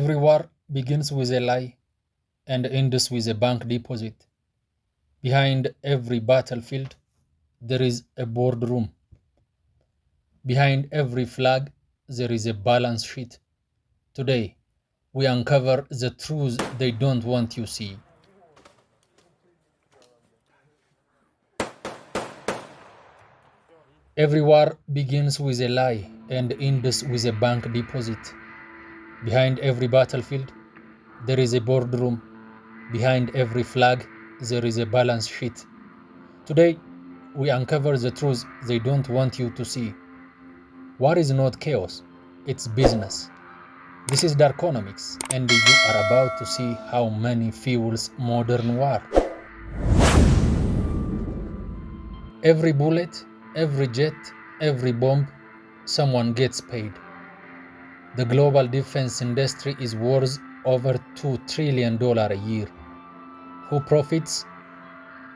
Every war begins with a lie and ends with a bank deposit. Behind every battlefield, there is a boardroom. Behind every flag, there is a balance sheet. Today, we uncover the truths they don't want you to see. Every war begins with a lie and ends with a bank deposit. Behind every battlefield, there is a boardroom. Behind every flag, there is a balance sheet. Today, we uncover the truths they don't want you to see. War is not chaos, it's business. This is Darkonomics, and you are about to see how money fuels modern war. Every bullet, every jet, every bomb, someone gets paid. The global defense industry is worth over $2 trillion a year. Who profits?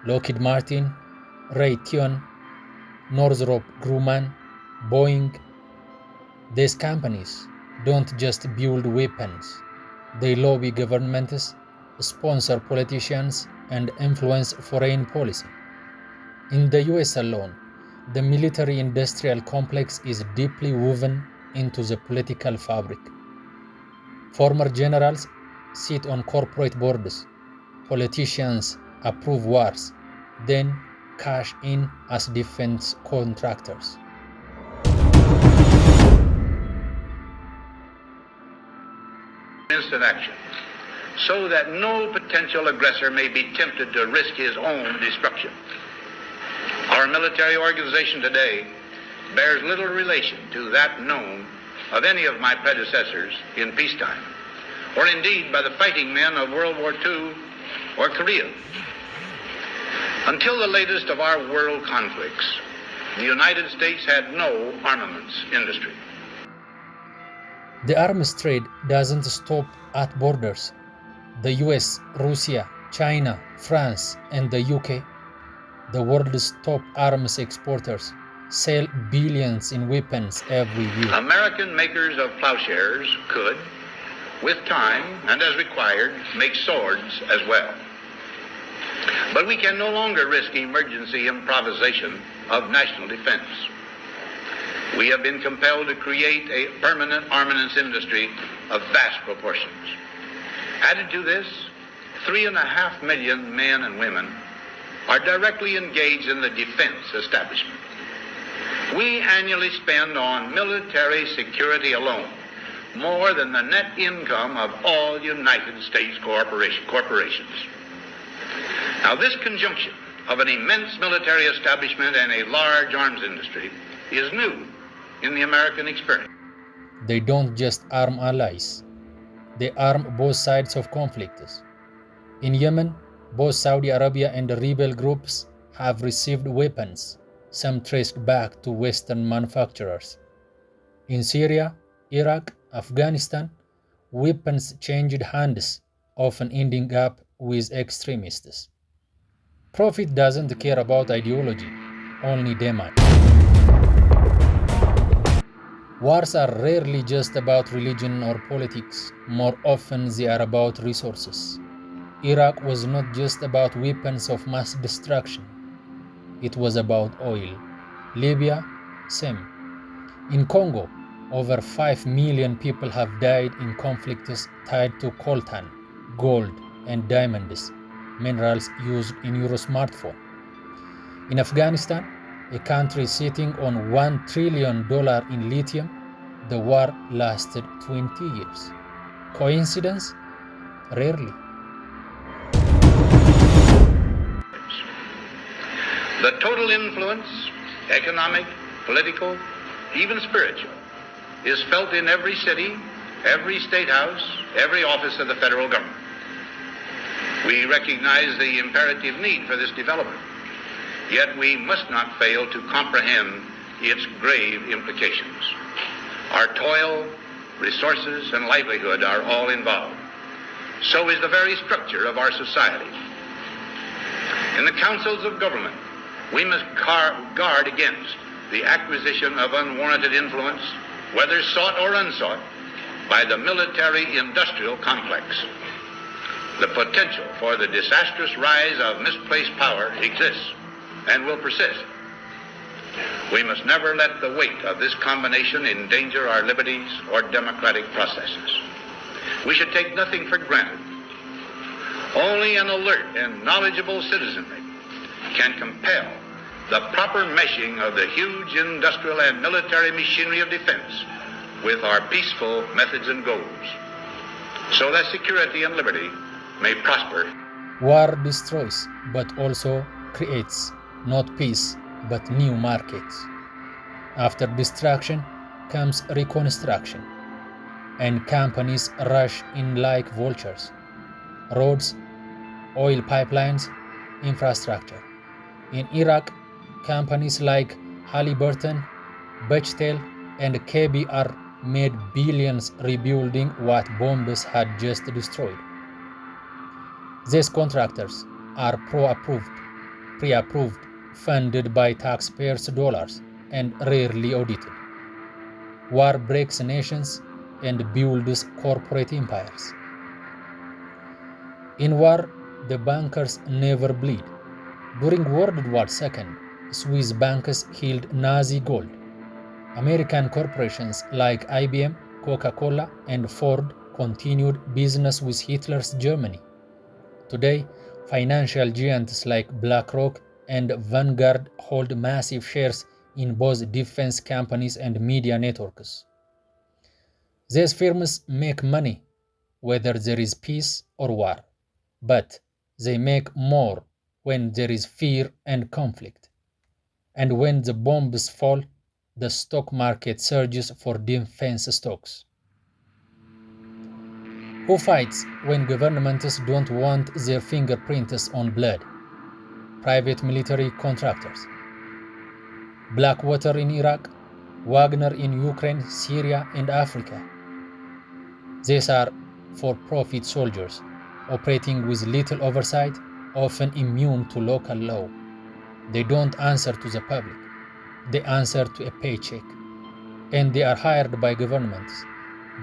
Lockheed Martin, Raytheon, Northrop Grumman, Boeing. These companies don't just build weapons. They lobby governments, sponsor politicians, and influence foreign policy. In the US alone, the military-industrial complex is deeply woven into the political fabric. Former generals sit on corporate boards. Politicians approve wars, then cash in as defense contractors. Instant action, so that no potential aggressor may be tempted to risk his own destruction. Our military organization today bears little relation to that known of any of my predecessors in peacetime, or indeed by the fighting men of World War II or Korea. Until the latest of our world conflicts, the United States had no armaments industry. The arms trade doesn't stop at borders. The US, Russia, China, France, and the UK, the world's top arms exporters, sell billions in weapons every year. American makers of plowshares could, with time and as required, make swords as well. But we can no longer risk emergency improvisation of national defense. We have been compelled to create a permanent armaments industry of vast proportions. Added to this, 3.5 million men and women are directly engaged in the defense establishment. We annually spend on military security alone more than the net income of all United States corporations. Now, this conjunction of an immense military establishment and a large arms industry is new in the American experience. They don't just arm allies, they arm both sides of conflicts. In Yemen, both Saudi Arabia and the rebel groups have received weapons, some traced back to Western manufacturers. In Syria, Iraq, Afghanistan, weapons changed hands, often ending up with extremists. Profit doesn't care about ideology, only demand. Wars are rarely just about religion or politics. More often, they are about resources. Iraq was not just about weapons of mass destruction. It was about oil. Libya, same. In Congo, over 5 million people have died in conflicts tied to coltan, gold, and diamonds, minerals used in your smartphone. In Afghanistan, a country sitting on $1 trillion in lithium, the war lasted 20 years. Coincidence? Rarely. The total influence, economic, political, even spiritual, is felt in every city, every state house, every office of the federal government. We recognize the imperative need for this development, yet we must not fail to comprehend its grave implications. Our toil, resources, and livelihood are all involved. So is the very structure of our society. In the councils of government, we must guard against the acquisition of unwarranted influence, whether sought or unsought, by the military-industrial complex. The potential for the disastrous rise of misplaced power exists and will persist. We must never let the weight of this combination endanger our liberties or democratic processes. We should take nothing for granted. Only an alert and knowledgeable citizenry can compel the proper meshing of the huge industrial and military machinery of defense with our peaceful methods and goals, so that security and liberty may prosper. War destroys, but also creates, not peace, but new markets. After destruction comes reconstruction, and companies rush in like vultures. Roads, oil pipelines, infrastructure. In Iraq, companies like Halliburton, Bechtel, and KBR made billions rebuilding what bombs had just destroyed. These contractors are pre-approved, funded by taxpayers' dollars, and rarely audited. War breaks nations and builds corporate empires. In war, the bankers never bleed. During World War II, Swiss banks held Nazi gold. American corporations like IBM, Coca-Cola, and Ford continued business with Hitler's Germany. Today, financial giants like BlackRock and Vanguard hold massive shares in both defense companies and media networks. These firms make money whether there is peace or war, but they make more when there is fear and conflict. And when the bombs fall, the stock market surges for defense stocks. Who fights when governments don't want their fingerprints on blood? Private military contractors. Blackwater in Iraq, Wagner in Ukraine, Syria, and Africa. These are for-profit soldiers operating with little oversight, often immune to local law. They don't answer to the public. They answer to a paycheck. And they are hired by governments,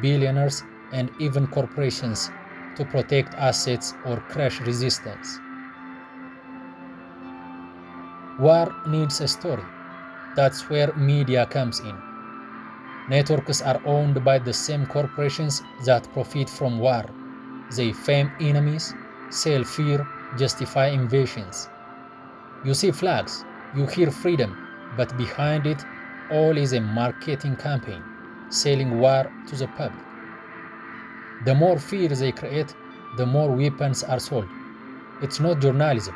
billionaires, and even corporations to protect assets or crush resistance. War needs a story. That's where media comes in. Networks are owned by the same corporations that profit from war. They fame enemies, sell fear, justify invasions. You see flags, you hear freedom, but behind it all is a marketing campaign, selling war to the public. The more fear they create, the more weapons are sold. It's not journalism,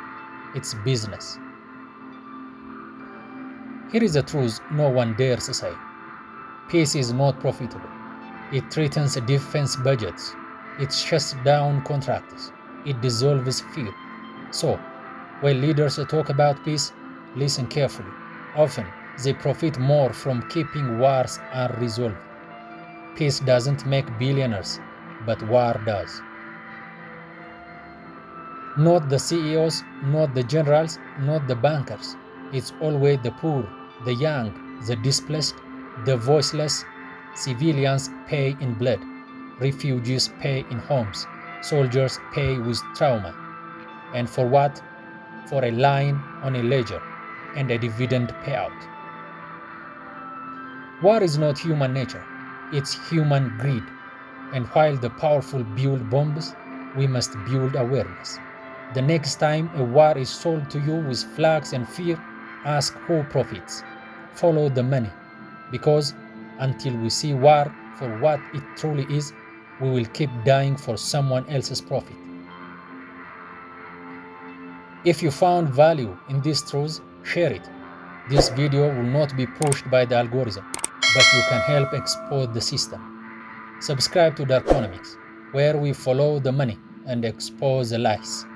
it's business. Here is the truth no one dares say. Peace is not profitable. It threatens defense budgets. It shuts down contractors. It dissolves fear. So, when leaders talk about peace, listen carefully. Often, they profit more from keeping wars unresolved. Peace doesn't make billionaires, but war does. Not the CEOs, not the generals, not the bankers. It's always the poor, the young, the displaced, the voiceless. Civilians pay in blood. Refugees pay in homes. Soldiers pay with trauma. And for what? For a line on a ledger and a dividend payout. War is not human nature, it's human greed. And while the powerful build bombs, we must build awareness. The next time a war is sold to you with flags and fear, ask who profits. Follow the money, because until we see war for what it truly is, we will keep dying for someone else's profit. If you found value in this truth, share it. This video will not be pushed by the algorithm, but you can help expose the system. Subscribe to Darkonomics, where we follow the money and expose the lies.